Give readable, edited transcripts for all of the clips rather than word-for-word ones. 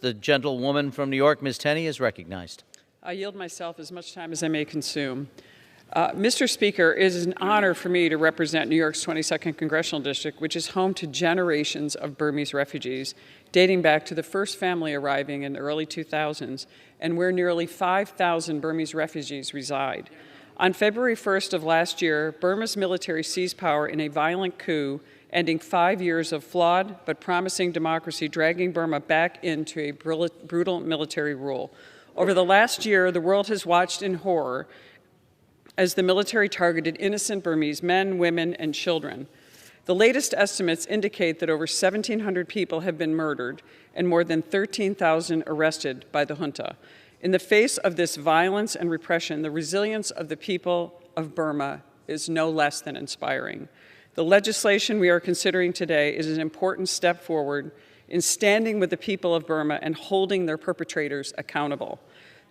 The gentlewoman from New York, Ms. Tenney, is recognized. I yield myself as much time as I may consume. Mr. Speaker, it is an honor for me to represent New York's 22nd Congressional District, which is home to generations of Burmese refugees, dating back to the first family arriving in the early 2000s, and where nearly 5,000 Burmese refugees reside. On February 1st of last year, Burma's military seized power in a violent coup, ending 5 years of flawed but promising democracy, dragging Burma back into a brutal military rule. Over the last year, the world has watched in horror as the military targeted innocent Burmese men, women, and children. The latest estimates indicate that over 1,700 people have been murdered and more than 13,000 arrested by the junta. In the face of this violence and repression, the resilience of the people of Burma is no less than inspiring. The legislation we are considering today is an important step forward in standing with the people of Burma and holding their perpetrators accountable.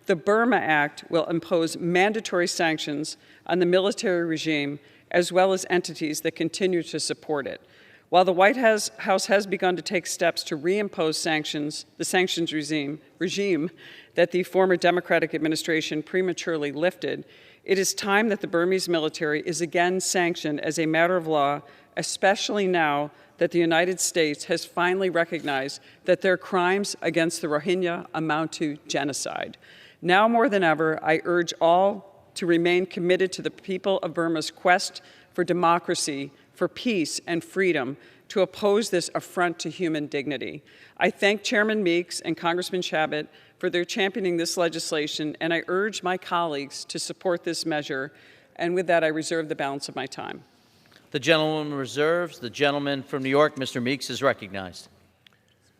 The Burma Act will impose mandatory sanctions on the military regime as well as entities that continue to support it. While the White House has begun to take steps to reimpose sanctions, the sanctions regime that the former Democratic administration prematurely lifted, it is time that the Burmese military is again sanctioned as a matter of law, especially now that the United States has finally recognized that their crimes against the Rohingya amount to genocide. Now more than ever, I urge all to remain committed to the people of Burma's quest for democracy, for peace and freedom, to oppose this affront to human dignity. I thank Chairman Meeks and Congressman Chabot for their championing this legislation, and I urge my colleagues to support this measure. And with that, I reserve the balance of my time. The gentlewoman reserves. The gentleman from New York, Mr. Meeks, is recognized.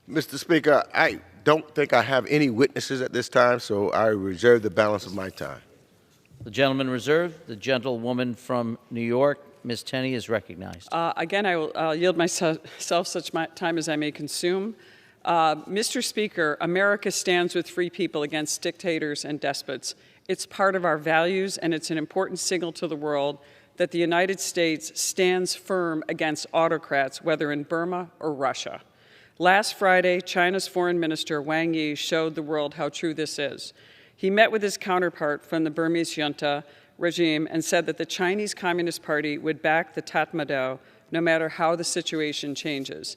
Mr. Speaker, I don't think I have any witnesses at this time, so I reserve the balance of my time. The gentleman reserved. The gentlewoman from New York, Ms. Tenney, is recognized. Again, I will yield myself such time as I may consume. Mr. Speaker, America stands with free people against dictators and despots. It's part of our values, and it's an important signal to the world that the United States stands firm against autocrats, whether in Burma or Russia. Last Friday, China's Foreign Minister Wang Yi showed the world how true this is. He met with his counterpart from the Burmese junta regime and said that the Chinese Communist Party would back the Tatmadaw no matter how the situation changes.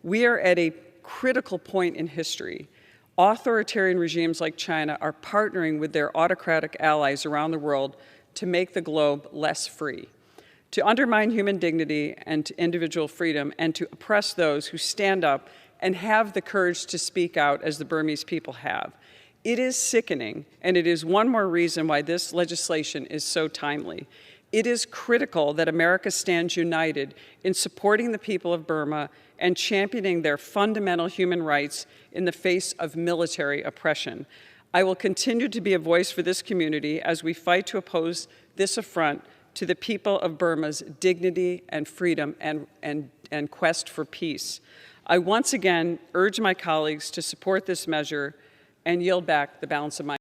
We are at a critical point in history. Authoritarian regimes like China are partnering with their autocratic allies around the world to make the globe less free, to undermine human dignity and individual freedom, and to oppress those who stand up and have the courage to speak out as the Burmese people have. It is sickening, and it is one more reason why this legislation is so timely. It is critical that America stands united in supporting the people of Burma and championing their fundamental human rights in the face of military oppression. I will continue to be a voice for this community as we fight to oppose this affront to the people of Burma's dignity and freedom and quest for peace. I once again urge my colleagues to support this measure and yield back the balance of my